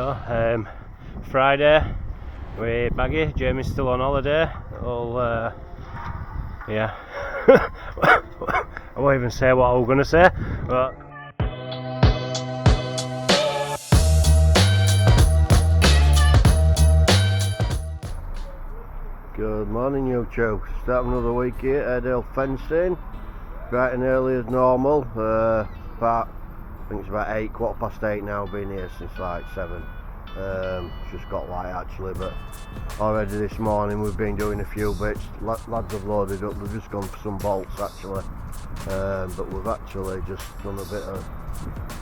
So, Friday, we're baggy. Jamie's still on holiday. Yeah. I won't even say what I was going to say, but. Good morning, YouTube. Start another week here, Airedale fencing. Bright and early as normal. I think it's about 8, quarter-past 8 now. Been here since like 7. Just got light actually, but already this morning we've been doing a few bits. Lads have loaded up. We've just gone for some bolts actually, but we've actually just done a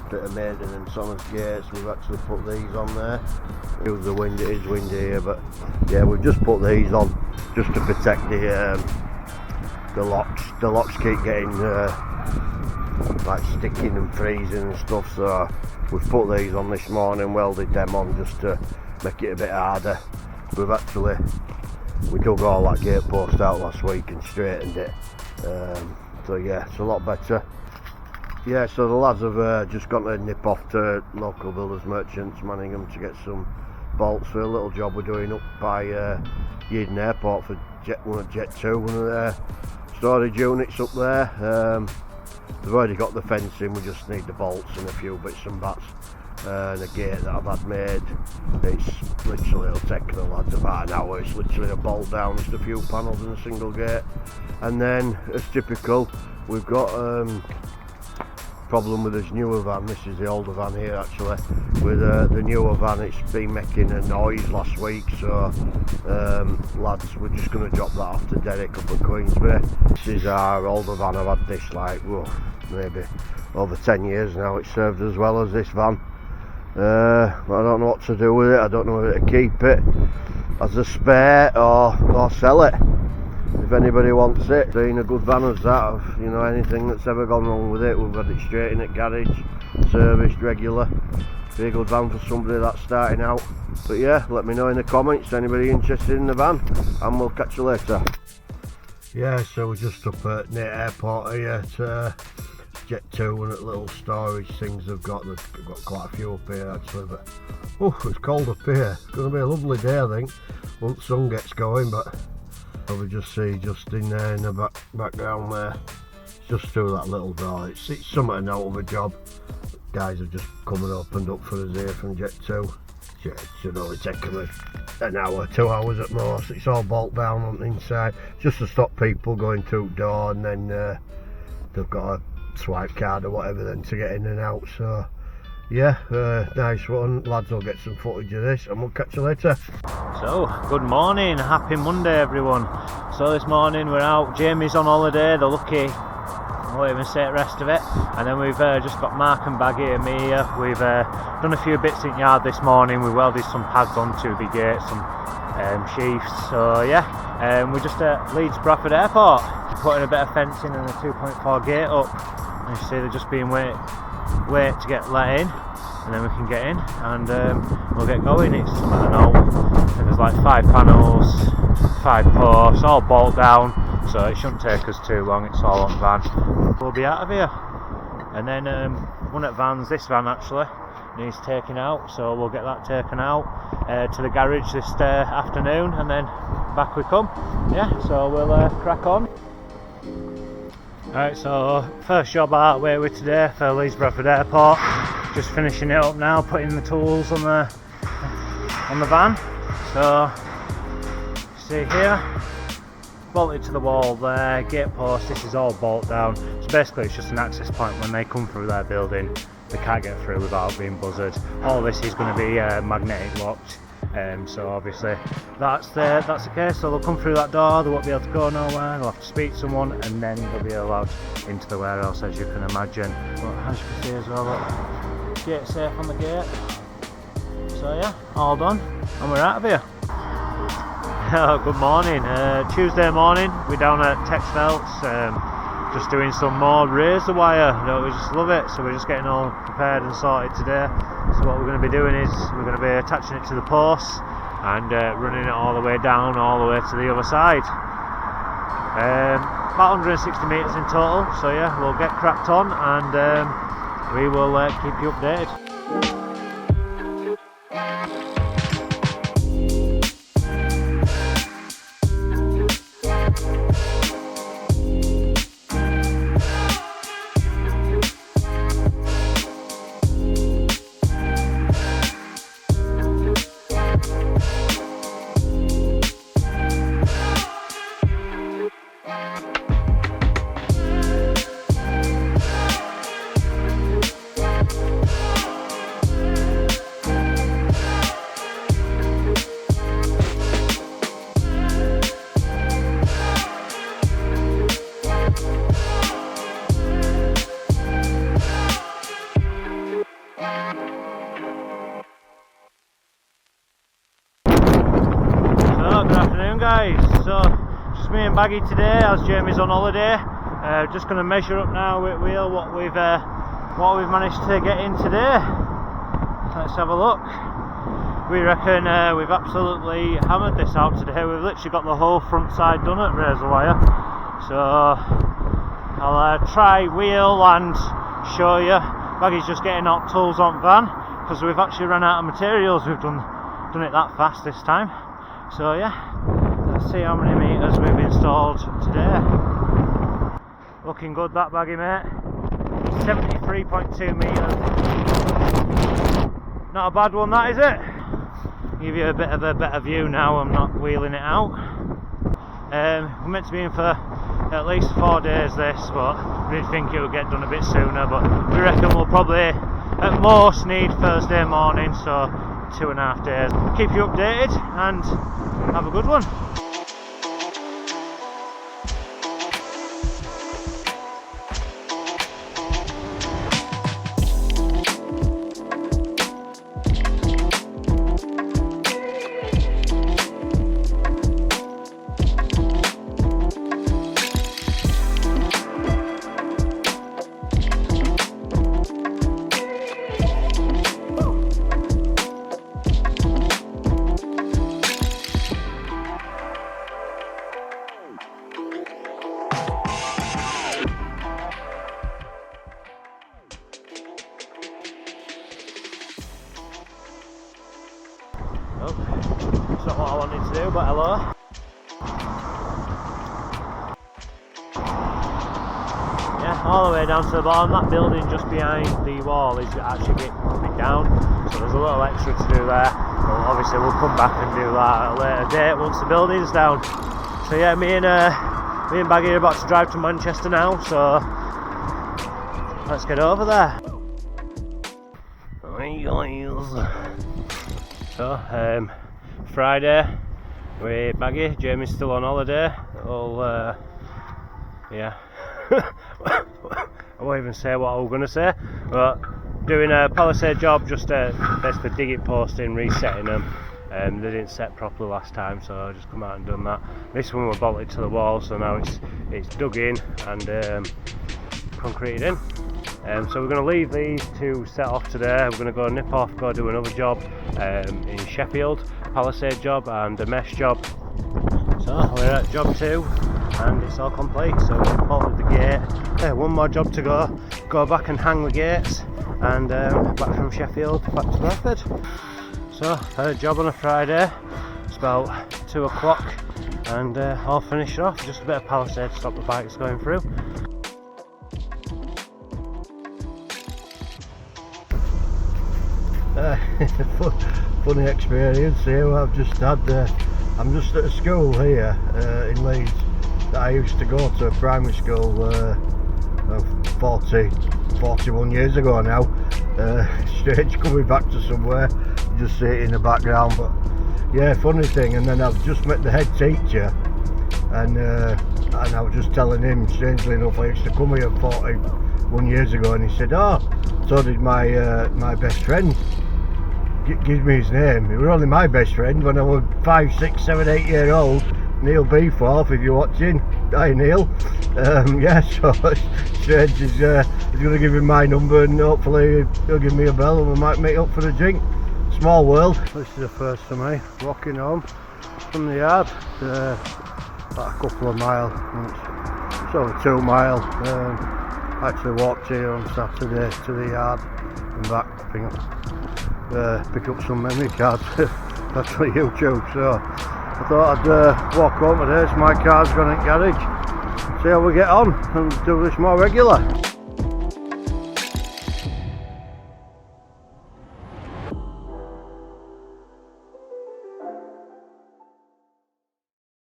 bit of maintenance on his gates. We've actually put these on there. It was the wind. It is windy here, but yeah, we've just put these on just to protect the locks. The locks keep getting like sticking and freezing and stuff, so we've put these on this morning, welded them on just to make it a bit harder. We dug all that gate post out last week and straightened it, so yeah, it's a lot better. Yeah, so the lads have just got to nip off to local builders merchants, Manningham, to get some bolts for a little job we're doing up by Eden Airport for Jet 2, one of their storage units up there. They've already got the fencing, we just need the bolts and a few bits and bats. And a gate that I've had made, it's literally, it'll take the lads about an hour. It's literally a bolt down, just a few panels and a single gate. And then, as typical, we've got problem with this newer van. This is the older van here actually. With the newer van, it's been making a noise last week, so lads, we're just going to drop that off to Derek up at Queensbury. This is our older van. I've had this like maybe over 10 years now. It served as well as this van. I don't know what to do with it. I don't know whether to keep it as a spare or sell it. If anybody wants it, being a good van as that, you know, anything that's ever gone wrong with it, we've had it straight in at garage, serviced regular. Be a good van for somebody that's starting out. But yeah, let me know in the comments, anybody interested in the van, and we'll catch you later. Yeah, so we're just up at near airport here at Jet 2, and at little storage things they've got. They've got quite a few up here actually, but it's cold up here. It's going to be a lovely day, I think, once the sun gets going. But we just see just in there in the background there, just through that little door. It's something to note of a job. Guys have just come and opened up for us here from Jet 2. It should only take them an hour, 2 hours at most. It's all bolt down on the inside, just to stop people going through the door, and then they've got a swipe card or whatever then to get in and out. So yeah, nice one. Lads will get some footage of this and we'll catch you later. So, good morning, happy Monday everyone. So this morning we're out, Jamie's on holiday, the lucky, I won't even say the rest of it. And then we've just got Mark and Baggy and me here. We've done a few bits in yard this morning. We welded some pads onto the gate, some sheaths. So yeah, we're just at Leeds Bradford Airport, putting a bit of fencing and a 2.4 gate up. And you see they're just being wait to get let in, and then we can get in and we'll get going. It's, I don't know, there's like 5 panels, 5 posts, all bolt down, so it shouldn't take us too long. It's all on van. We'll be out of here, and then one at vans, this van actually needs taking out, so we'll get that taken out to the garage this afternoon, and then back we come. Yeah, so we'll crack on. Alright, so first job out of the way with today for Leeds Bradford Airport. Just finishing it up now, putting the tools on the van. So, see here, bolted to the wall there, gate post, this is all bolt down. So basically it's just an access point. When they come through their building, they can't get through without being buzzered. All this is going to be magnetic locked. So obviously that's the case, so they'll come through that door, they won't be able to go nowhere, they'll have to speak to someone, and then they'll be allowed into the warehouse, as you can imagine. But as you can see as well, look, gate safe on the gate. So yeah, all done, and we're out of here. Good morning, Tuesday morning, we're down at Textiles, just doing some more razor wire. You know, we just love it, so we're just getting all prepared and sorted today. So what we're going to be doing is we're going to be attaching it to the posts and running it all the way down, all the way to the other side. About 160 metres in total, so yeah, we'll get cracked on and we will keep you updated. Guys, so just me and Baggy today as Jamie's on holiday. Just going to measure up now with Wheel what we've managed to get in today. Let's have a look. We reckon we've absolutely hammered this out today. We've literally got the whole front side done at razor wire. So I'll try Wheel and show you. Baggy's just getting out tools on van because we've actually run out of materials. We've done it that fast this time. So yeah, let's see how many meters we've installed today. Looking good that, Baggy mate. 73.2 meters. Not a bad one that, is it? Give you a bit of a better view now. I'm not wheeling it out. We're meant to be in for at least 4 days this, but we did think it would get done a bit sooner, but we reckon we'll probably at most need Thursday morning, so 2.5 days. Keep you updated and have a good one. It's not what I wanted to do, but hello. Yeah, all the way down to the bottom. That building just behind the wall is actually a bit down, so there's a little extra to do there. But obviously we'll come back and do that at a later date once the building's down. So yeah, me and Baggy are about to drive to Manchester now, so let's get over there. So Friday with Baggy. Jamie's still on holiday. Yeah. I won't even say what I was going to say, but doing a palisade job, just basically digging posts in, resetting them. They didn't set properly last time, so I just come out and done that. This one was bolted to the wall, so now it's dug in and concreted in. So we're going to leave these two set off today. We're going to go nip off, go do another job in Sheffield, palisade job and a mesh job. So we're at job 2 and it's all complete. So we've bolted the gate. One more job to go back and hang the gates, and back from Sheffield back to Bradford. So I had a job on a Friday. It's about 2 o'clock and all finished off. Just a bit of palisade to stop the bikes going through. Funny experience here. I've just had. I'm just at a school here in Leeds that I used to go to, primary school 41 years ago now. Strange coming back to somewhere, just see it in the background, but yeah, funny thing. And then I've just met the head teacher, and I was just telling him, strangely enough, I used to come here 41 years ago, and he said, "Oh, so did my best friend." Gives me his name. He was only my best friend when I was 5, 6, 7, 8 year old. Neil Beeforth, if you're watching. Hi Neil. Yeah, so strange. He's going to give him my number, and hopefully he'll give me a bell and we might meet up for a drink. Small world. This is the first for me, walking home from the yard. About a couple of miles. It's over 2 miles. Actually walked here on Saturday to the yard and back. I think pick up some memory cards that's for YouTube. So I thought I'd walk home today, so my car's gone in garage, see how we get on and do this more regular.